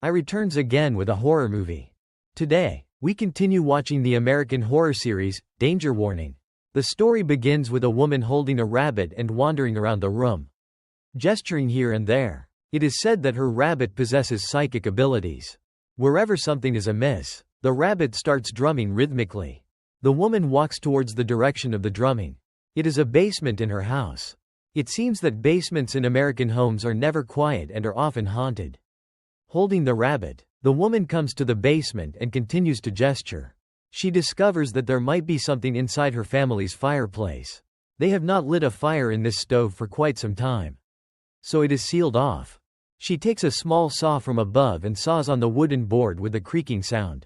I returns again with a horror movie. Today, we continue watching the American horror series, Danger Warning. The story begins with a woman holding a rabbit and wandering around the room, gesturing here and there. It is said that her rabbit possesses psychic abilities. Wherever something is amiss, the rabbit starts drumming rhythmically. The woman walks towards the direction of the drumming. It is a basement in her house. It seems that basements in American homes are never quiet and are often haunted. Holding the rabbit, the woman comes to the basement and continues to gesture. She discovers that there might be something inside her family's fireplace. They have not lit a fire in this stove for quite some time, so it is sealed off. She takes a small saw from above and saws on the wooden board with a creaking sound.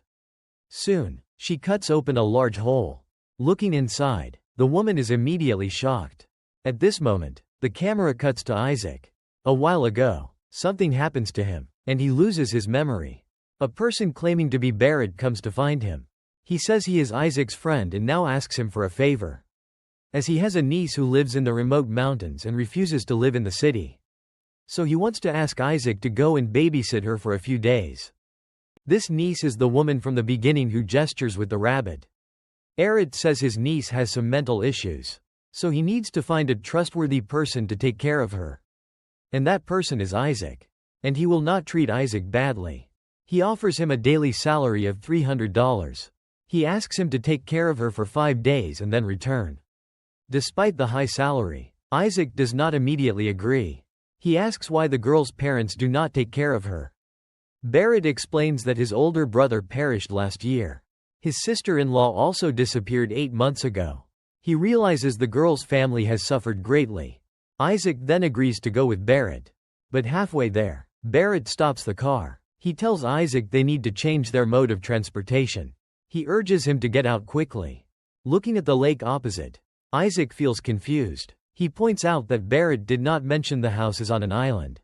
Soon, she cuts open a large hole. Looking inside, the woman is immediately shocked. At this moment, the camera cuts to Isaac. A while ago, something happens to him, and he loses his memory. A person claiming to be Barrett comes to find him. He says he is Isaac's friend and now asks him for a favor, as he has a niece who lives in the remote mountains and refuses to live in the city. So he wants to ask Isaac to go and babysit her for a few days. This niece is the woman from the beginning who gestures with the rabbit. Barrett says his niece has some mental issues, so he needs to find a trustworthy person to take care of her. And that person is Isaac. And he will not treat Isaac badly. He offers him a daily salary of $300. He asks him to take care of her for 5 days and then return. Despite the high salary, Isaac does not immediately agree. He asks why the girl's parents do not take care of her. Barrett explains that his older brother perished last year. His sister-in-law also disappeared 8 months ago. He realizes the girl's family has suffered greatly. Isaac then agrees to go with Barrett. But halfway there, Barrett stops the car. He tells Isaac they need to change their mode of transportation. He urges him to get out quickly. Looking at the lake opposite, Isaac feels confused. He points out that Barrett did not mention the house is on an island.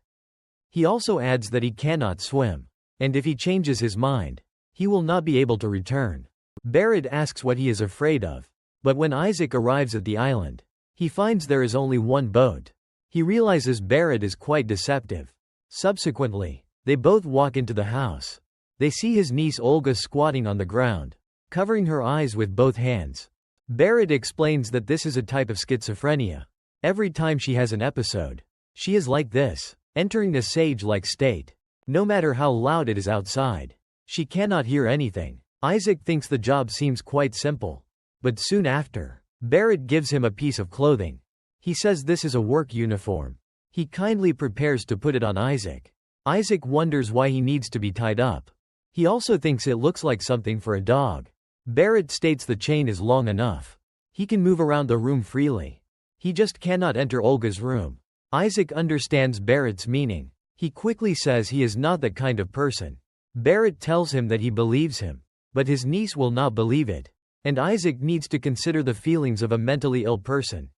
He also adds that he cannot swim, and if he changes his mind, he will not be able to return. Barrett asks what he is afraid of, but when Isaac arrives at the island, he finds there is only one boat. He realizes Barrett is quite deceptive. Subsequently, they both walk into the house. They see his niece Olga squatting on the ground, covering her eyes with both hands. Barrett explains that this is a type of schizophrenia. Every time she has an episode, she is like this, entering a sage-like state. No matter how loud it is outside, she cannot hear anything. Isaac thinks the job seems quite simple. But soon after, Barrett gives him a piece of clothing. He says this is a work uniform. He kindly prepares to put it on Isaac. Isaac wonders why he needs to be tied up. He also thinks it looks like something for a dog. Barrett states the chain is long enough. He can move around the room freely. He just cannot enter Olga's room. Isaac understands Barrett's meaning. He quickly says he is not that kind of person. Barrett tells him that he believes him, but his niece will not believe it, and Isaac needs to consider the feelings of a mentally ill person.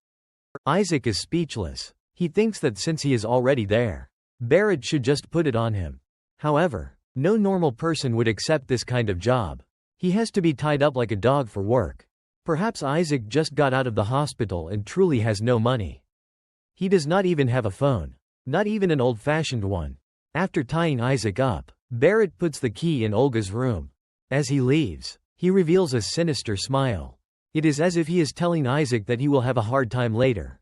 Isaac is speechless. He thinks that since he is already there, Barrett should just put it on him. However, no normal person would accept this kind of job. He has to be tied up like a dog for work. Perhaps Isaac just got out of the hospital and truly has no money. He does not even have a phone. Not even an old-fashioned one. After tying Isaac up, Barrett puts the key in Olga's room. As he leaves, he reveals a sinister smile. It is as if he is telling Isaac that he will have a hard time later.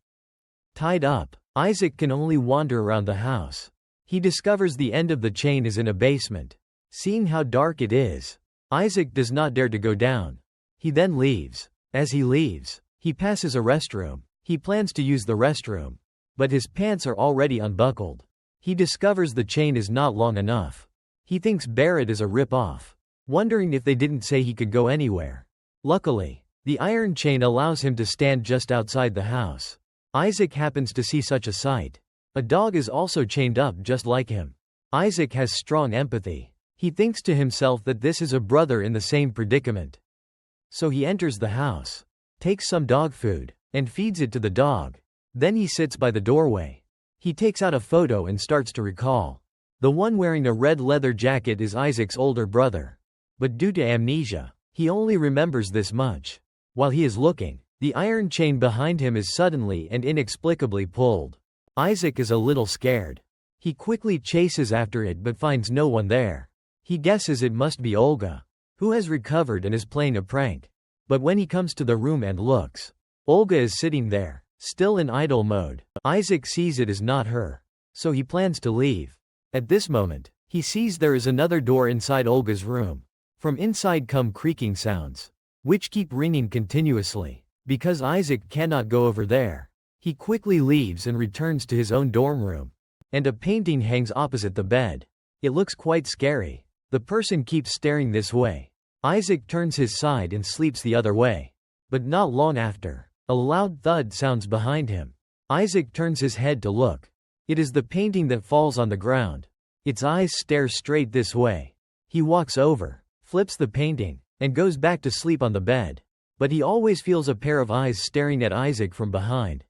Tied up, Isaac can only wander around the house. He discovers the end of the chain is in a basement. Seeing how dark it is, Isaac does not dare to go down. He then leaves. As he leaves, he passes a restroom. He plans to use the restroom, but his pants are already unbuckled. He discovers the chain is not long enough. He thinks Barrett is a rip-off, wondering if they didn't say he could go anywhere. Luckily, the iron chain allows him to stand just outside the house. Isaac happens to see such a sight. A dog is also chained up just like him. Isaac has strong empathy. He thinks to himself that this is a brother in the same predicament. So he enters the house, takes some dog food, and feeds it to the dog. Then he sits by the doorway. He takes out a photo and starts to recall. The one wearing a red leather jacket is Isaac's older brother. But due to amnesia, he only remembers this much. While he is looking, the iron chain behind him is suddenly and inexplicably pulled. Isaac is a little scared. He quickly chases after it but finds no one there. He guesses it must be Olga, who has recovered and is playing a prank. But when he comes to the room and looks, Olga is sitting there, still in idle mode. Isaac sees it is not her, so he plans to leave. At this moment, he sees there is another door inside Olga's room. From inside come creaking sounds, which keep ringing continuously. Because Isaac cannot go over there, he quickly leaves and returns to his own dorm room. And a painting hangs opposite the bed. It looks quite scary. The person keeps staring this way. Isaac turns his side and sleeps the other way. But not long after, a loud thud sounds behind him. Isaac turns his head to look. It is the painting that falls on the ground. Its eyes stare straight this way. He walks over, flips the painting, and goes back to sleep on the bed. But he always feels a pair of eyes staring at Isaac from behind.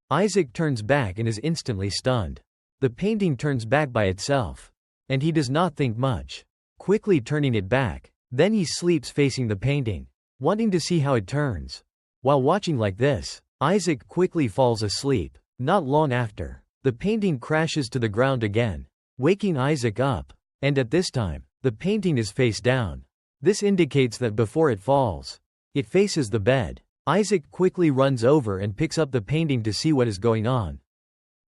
Isaac turns back and is instantly stunned. The painting turns back by itself. And he does not think much, quickly turning it back. Then he sleeps facing the painting, wanting to see how it turns. While watching like this, Isaac quickly falls asleep. Not long after, the painting crashes to the ground again, waking Isaac up. And at this time, the painting is face down. This indicates that before it falls, it faces the bed. Isaac quickly runs over and picks up the painting to see what is going on.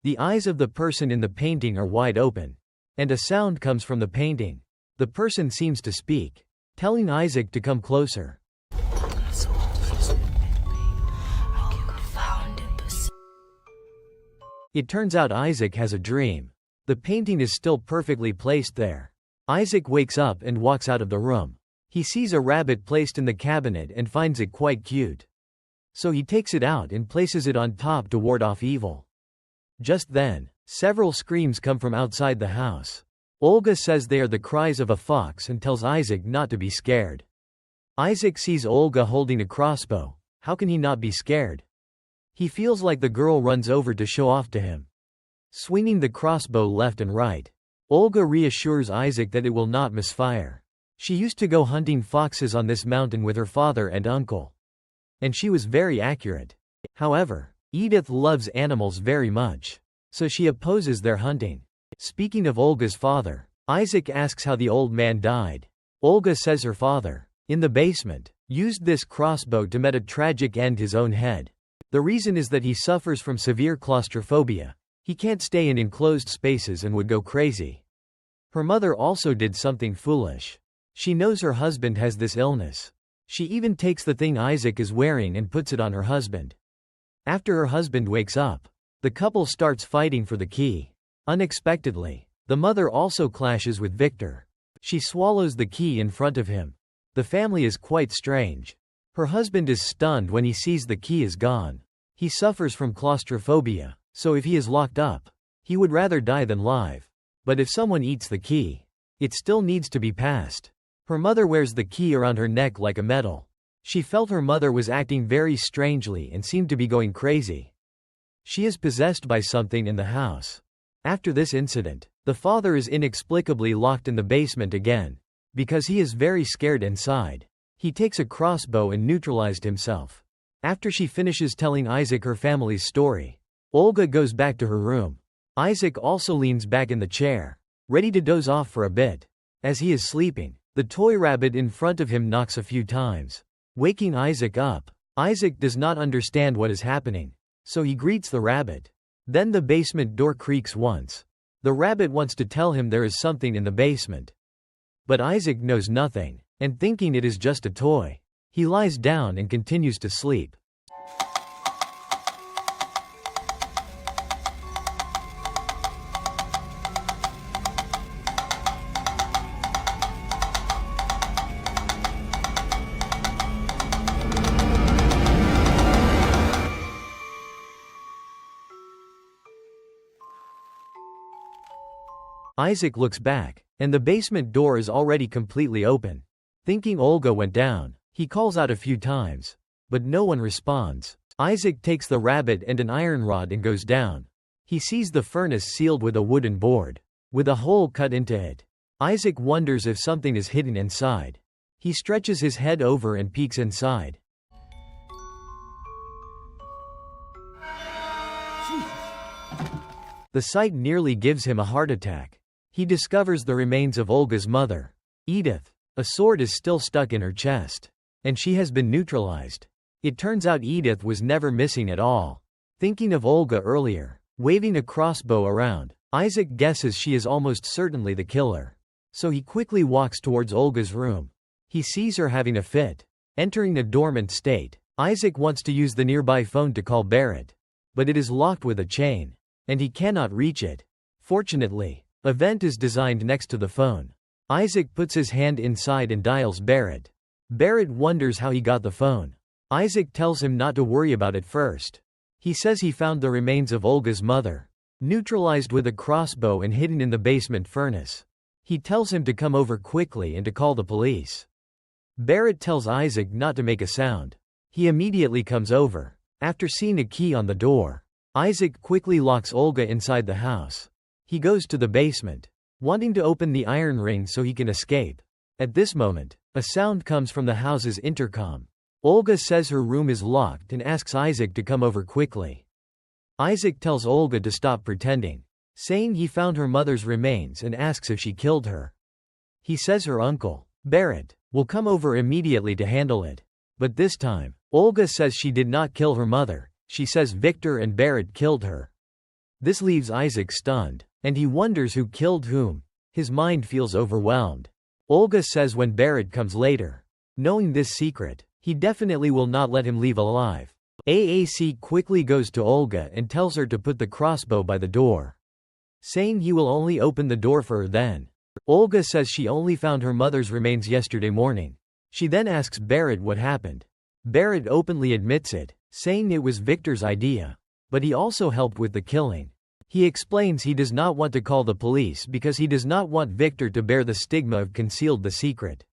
The eyes of the person in the painting are wide open, and a sound comes from the painting. The person seems to speak, telling Isaac to come closer. It turns out Isaac has a dream. The painting is still perfectly placed there. Isaac wakes up and walks out of the room. He sees a rabbit placed in the cabinet and finds it quite cute. So he takes it out and places it on top to ward off evil. Just then, several screams come from outside the house. Olga says they are the cries of a fox and tells Isaac not to be scared. Isaac sees Olga holding a crossbow. How can he not be scared? He feels like the girl runs over to show off to him, swinging the crossbow left and right. Olga reassures Isaac that it will not misfire. She used to go hunting foxes on this mountain with her father and uncle, and she was very accurate. However, Edith loves animals very much, so she opposes their hunting. Speaking of Olga's father, Isaac asks how the old man died. Olga says her father, in the basement, used this crossbow to met a tragic end his own head. The reason is that he suffers from severe claustrophobia. He can't stay in enclosed spaces and would go crazy. Her mother also did something foolish. She knows her husband has this illness. She even takes the thing Isaac is wearing and puts it on her husband. After her husband wakes up, the couple starts fighting for the key. Unexpectedly, the mother also clashes with Victor. She swallows the key in front of him. The family is quite strange. Her husband is stunned when he sees the key is gone. He suffers from claustrophobia, so if he is locked up, he would rather die than live. But if someone eats the key, it still needs to be passed. Her mother wears the key around her neck like a medal. She felt her mother was acting very strangely and seemed to be going crazy. She is possessed by something in the house. After this incident, the father is inexplicably locked in the basement again, because he is very scared inside. He takes a crossbow and neutralized himself. After she finishes telling Isaac her family's story, Olga goes back to her room. Isaac also leans back in the chair, ready to doze off for a bit. As he is sleeping, the toy rabbit in front of him knocks a few times, waking Isaac up. Isaac does not understand what is happening, so he greets the rabbit. Then the basement door creaks once. The rabbit wants to tell him there is something in the basement. But Isaac knows nothing, and thinking it is just a toy, he lies down and continues to sleep. Isaac looks back, and the basement door is already completely open. Thinking Olga went down, he calls out a few times, but no one responds. Isaac takes the rabbit and an iron rod and goes down. He sees the furnace sealed with a wooden board, with a hole cut into it. Isaac wonders if something is hidden inside. He stretches his head over and peeks inside. The sight nearly gives him a heart attack. He discovers the remains of Olga's mother, Edith. A sword is still stuck in her chest, and she has been neutralized. It turns out Edith was never missing at all. Thinking of Olga earlier, waving a crossbow around, Isaac guesses she is almost certainly the killer. So he quickly walks towards Olga's room. He sees her having a fit. Entering a dormant state, Isaac wants to use the nearby phone to call Barrett. But it is locked with a chain, and he cannot reach it. Fortunately, a vent is designed next to the phone. Isaac puts his hand inside and dials Barrett. Barrett wonders how he got the phone. Isaac tells him not to worry about it first. He says he found the remains of Olga's mother, neutralized with a crossbow and hidden in the basement furnace. He tells him to come over quickly and to call the police. Barrett tells Isaac not to make a sound. He immediately comes over. After seeing a key on the door, Isaac quickly locks Olga inside the house. He goes to the basement, wanting to open the iron ring so he can escape. At this moment, a sound comes from the house's intercom. Olga says her room is locked and asks Isaac to come over quickly. Isaac tells Olga to stop pretending, saying he found her mother's remains and asks if she killed her. He says her uncle, Barrett, will come over immediately to handle it. But this time, Olga says she did not kill her mother. She says Victor and Barrett killed her. This leaves Isaac stunned, and he wonders who killed whom. His mind feels overwhelmed. Olga says when Barrett comes later, knowing this secret, he definitely will not let him leave alive. AAC quickly goes to Olga and tells her to put the crossbow by the door, saying he will only open the door for her then. Olga says she only found her mother's remains yesterday morning. She then asks Barrett what happened. Barrett openly admits it, saying it was Victor's idea, but he also helped with the killing. He explains he does not want to call the police because he does not want Victor to bear the stigma of concealed the secret.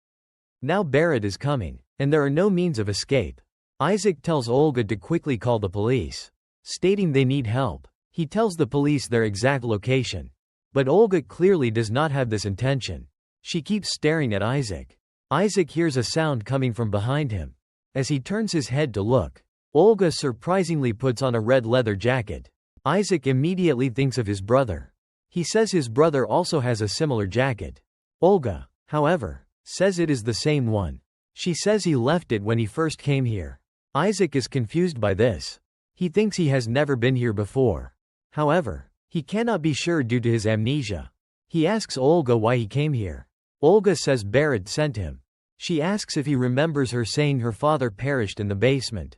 Now Barrett is coming, and there are no means of escape. Isaac tells Olga to quickly call the police, stating they need help. He tells the police their exact location. But Olga clearly does not have this intention. She keeps staring at Isaac. Isaac hears a sound coming from behind him. As he turns his head to look, Olga surprisingly puts on a red leather jacket. Isaac immediately thinks of his brother. He says his brother also has a similar jacket. Olga, however, says it is the same one. She says he left it when he first came here. Isaac is confused by this. He thinks he has never been here before. However, he cannot be sure due to his amnesia. He asks Olga why he came here. Olga says Barrett sent him. She asks if he remembers her saying her father perished in the basement.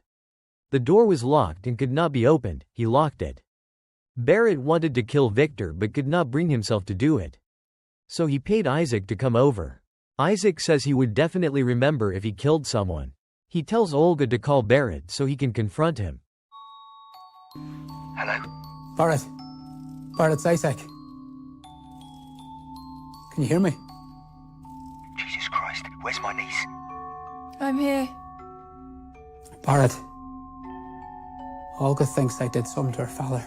The door was locked and could not be opened. He locked it. Barrett wanted to kill Victor but could not bring himself to do it. So he paid Isaac to come over. Isaac says he would definitely remember if he killed someone. He tells Olga to call Barrett so he can confront him. Hello? Barrett. Barrett, it's Isaac. Can you hear me? Jesus Christ, where's my niece? I'm here. Barrett. Olga thinks I did something to her father.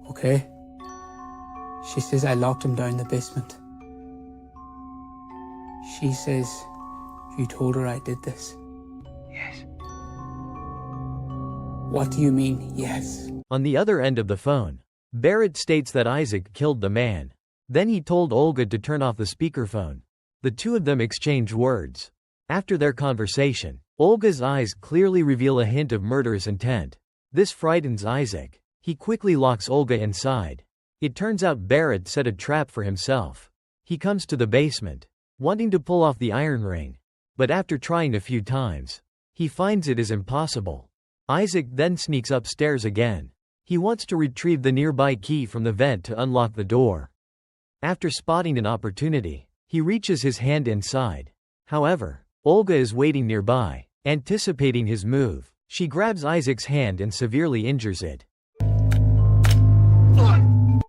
Okay? She says I locked him down in the basement. She says you told her I did this. Yes. What do you mean, yes? On the other end of the phone, Barrett states that Isaac killed the man. Then he told Olga to turn off the speakerphone. The two of them exchange words. After their conversation, Olga's eyes clearly reveal a hint of murderous intent. This frightens Isaac. He quickly locks Olga inside. It turns out Barrett set a trap for himself. He comes to the basement, wanting to pull off the iron ring. But after trying a few times, he finds it is impossible. Isaac then sneaks upstairs again. He wants to retrieve the nearby key from the vent to unlock the door. After spotting an opportunity, he reaches his hand inside. However, Olga is waiting nearby, anticipating his move. She grabs Isaac's hand and severely injures it.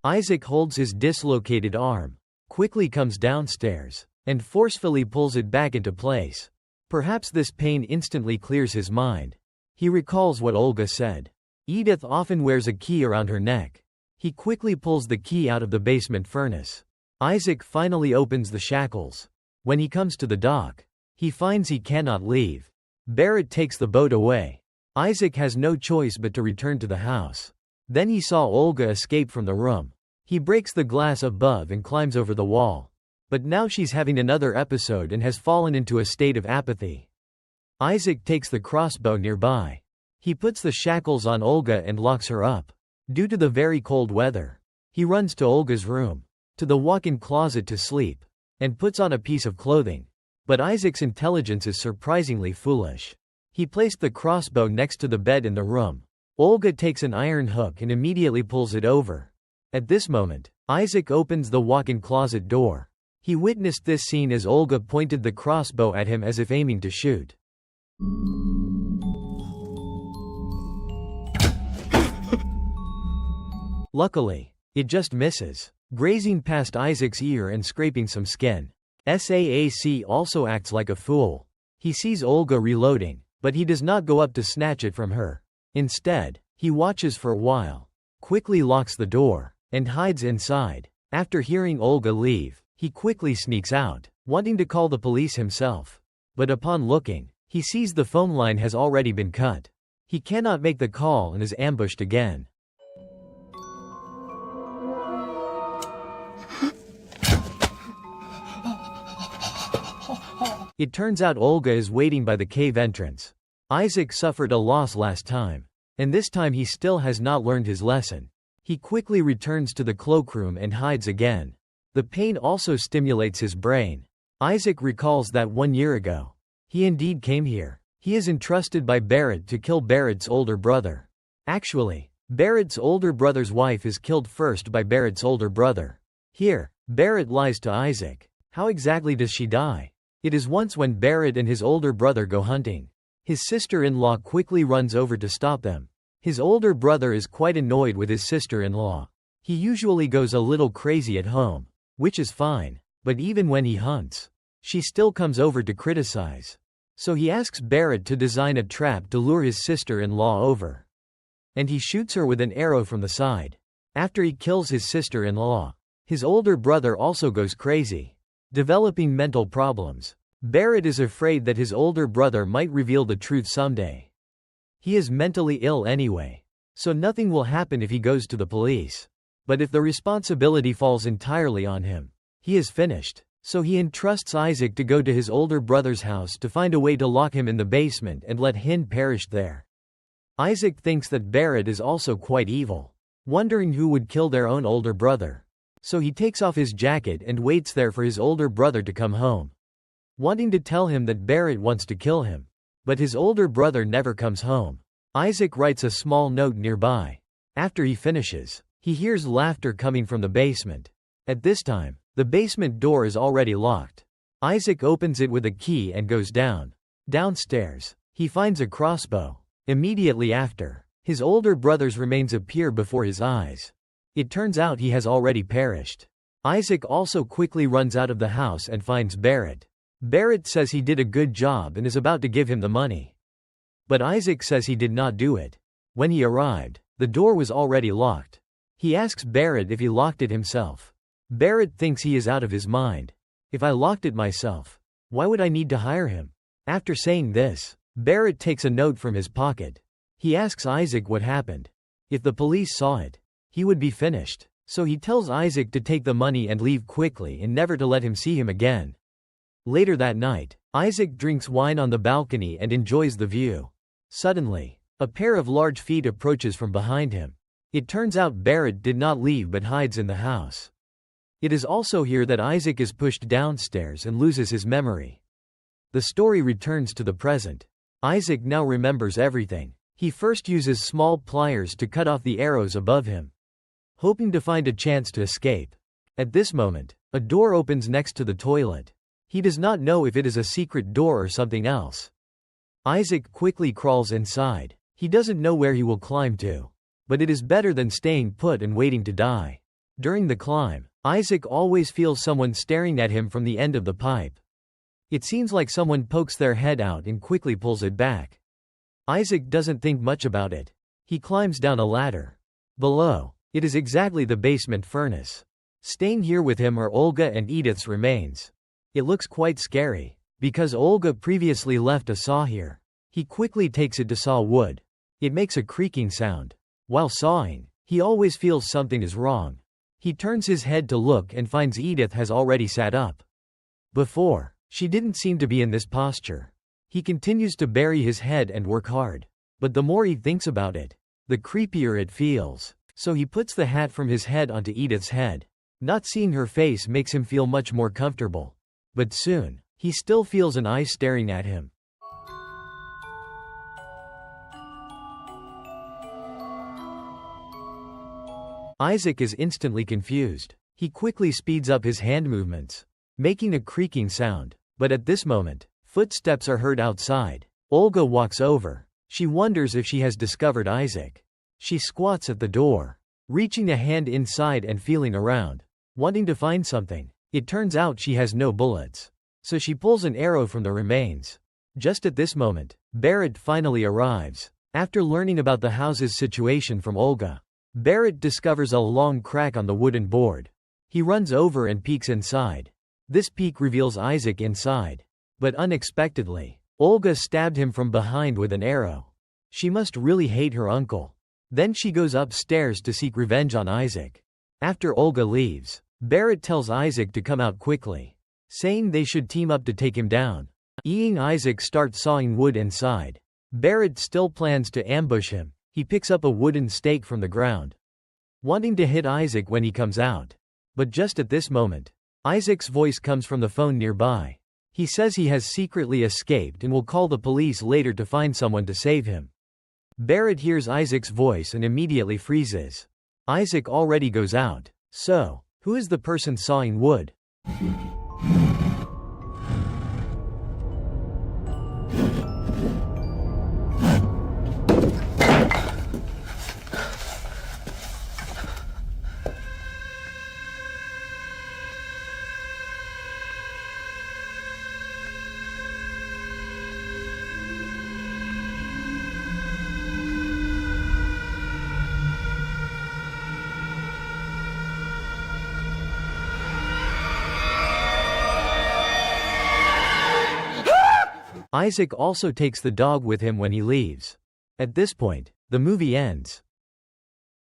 Isaac holds his dislocated arm, quickly comes downstairs, and forcefully pulls it back into place. Perhaps this pain instantly clears his mind. He recalls what Olga said. Edith often wears a key around her neck. He quickly pulls the key out of the basement furnace. Isaac finally opens the shackles. When he comes to the dock, he finds he cannot leave. Barrett takes the boat away. Isaac has no choice but to return to the house. Then he saw Olga escape from the room. He breaks the glass above and climbs over the wall. But now she's having another episode and has fallen into a state of apathy. Isaac takes the crossbow nearby. He puts the shackles on Olga and locks her up. Due to the very cold weather, he runs to Olga's room, to the walk-in closet to sleep, and puts on a piece of clothing. But Isaac's intelligence is surprisingly foolish. He placed the crossbow next to the bed in the room. Olga takes an iron hook and immediately pulls it over. At this moment, Isaac opens the walk-in closet door. He witnessed this scene as Olga pointed the crossbow at him as if aiming to shoot. Luckily, it just misses, grazing past Isaac's ear and scraping some skin. Saac also acts like a fool. He sees Olga reloading, but he does not go up to snatch it from her. Instead, he watches for a while, quickly locks the door, and hides inside. After hearing Olga leave, he quickly sneaks out, wanting to call the police himself. But upon looking, he sees the phone line has already been cut. He cannot make the call and is ambushed again. It turns out Olga is waiting by the cave entrance. Isaac suffered a loss last time, and this time he still has not learned his lesson. He quickly returns to the cloakroom and hides again. The pain also stimulates his brain. Isaac recalls that 1 year ago, he indeed came here. He is entrusted by Barrett to kill Barrett's older brother. Actually, Barrett's older brother's wife is killed first by Barrett's older brother. Here, Barrett lies to Isaac. How exactly does she die? It is once when Barrett and his older brother go hunting. His sister-in-law quickly runs over to stop them. His older brother is quite annoyed with his sister-in-law. He usually goes a little crazy at home, which is fine, but even when he hunts, she still comes over to criticize. So he asks Barrett to design a trap to lure his sister-in-law over. And he shoots her with an arrow from the side. After he kills his sister-in-law, his older brother also goes crazy, developing mental problems. Barrett is afraid that his older brother might reveal the truth someday. He is mentally ill anyway, so nothing will happen if he goes to the police. But if the responsibility falls entirely on him, he is finished. So he entrusts Isaac to go to his older brother's house to find a way to lock him in the basement and let him perish there. Isaac thinks that Barrett is also quite evil, wondering who would kill their own older brother. So he takes off his jacket and waits there for his older brother to come home, wanting to tell him that Barrett wants to kill him. But his older brother never comes home. Isaac writes a small note nearby. After he finishes, he hears laughter coming from the basement. At this time, the basement door is already locked. Isaac opens it with a key and goes down. Downstairs, he finds a crossbow. Immediately after, his older brother's remains appear before his eyes. It turns out he has already perished. Isaac also quickly runs out of the house and finds Barrett. Barrett says he did a good job and is about to give him the money. But Isaac says he did not do it. When he arrived, the door was already locked. He asks Barrett if he locked it himself. Barrett thinks he is out of his mind. If I locked it myself, why would I need to hire him? After saying this, Barrett takes a note from his pocket. He asks Isaac what happened. If the police saw it, he would be finished. So he tells Isaac to take the money and leave quickly and never to let him see him again. Later that night, Isaac drinks wine on the balcony and enjoys the view. Suddenly, a pair of large feet approaches from behind him. It turns out Barrett did not leave but hides in the house. It is also here that Isaac is pushed downstairs and loses his memory. The story returns to the present. Isaac now remembers everything. He first uses small pliers to cut off the arrows above him, hoping to find a chance to escape. At this moment, a door opens next to the toilet. He does not know if it is a secret door or something else. Isaac quickly crawls inside. He doesn't know where he will climb to, but it is better than staying put and waiting to die. During the climb, Isaac always feels someone staring at him from the end of the pipe. It seems like someone pokes their head out and quickly pulls it back. Isaac doesn't think much about it. He climbs down a ladder. Below, it is exactly the basement furnace. Staying here with him are Olga and Edith's remains. It looks quite scary, because Olga previously left a saw here. He quickly takes it to saw wood. It makes a creaking sound. While sawing, He always feels something is wrong. He turns his head to look and finds Edith has already sat up. Before, she didn't seem to be in this posture. He continues to bury his head and work hard. But the more he thinks about it, the creepier it feels. So he puts the hat from his head onto Edith's head. Not seeing her face makes him feel much more comfortable. But soon, he still feels an eye staring at him. Isaac is instantly confused. He quickly speeds up his hand movements, making a creaking sound. But at this moment, footsteps are heard outside. Olga walks over. She wonders if she has discovered Isaac. She squats at the door, reaching a hand inside and feeling around, wanting to find something. It turns out she has no bullets. So she pulls an arrow from the remains. Just at this moment, Barrett finally arrives. After learning about the house's situation from Olga, Barrett discovers a long crack on the wooden board. He runs over and peeks inside. This peek reveals Isaac inside. But unexpectedly, Olga stabbed him from behind with an arrow. She must really hate her uncle. Then she goes upstairs to seek revenge on Isaac. After Olga leaves, Barrett tells Isaac to come out quickly, saying they should team up to take him down. Isaac starts sawing wood inside. Barrett still plans to ambush him. He picks up a wooden stake from the ground, wanting to hit Isaac when he comes out. But just at this moment, Isaac's voice comes from the phone nearby. He says he has secretly escaped and will call the police later to find someone to save him. Barrett hears Isaac's voice and immediately freezes. Isaac already goes out. So, who is the person sawing wood? Isaac also takes the dog with him when he leaves. At this point, the movie ends.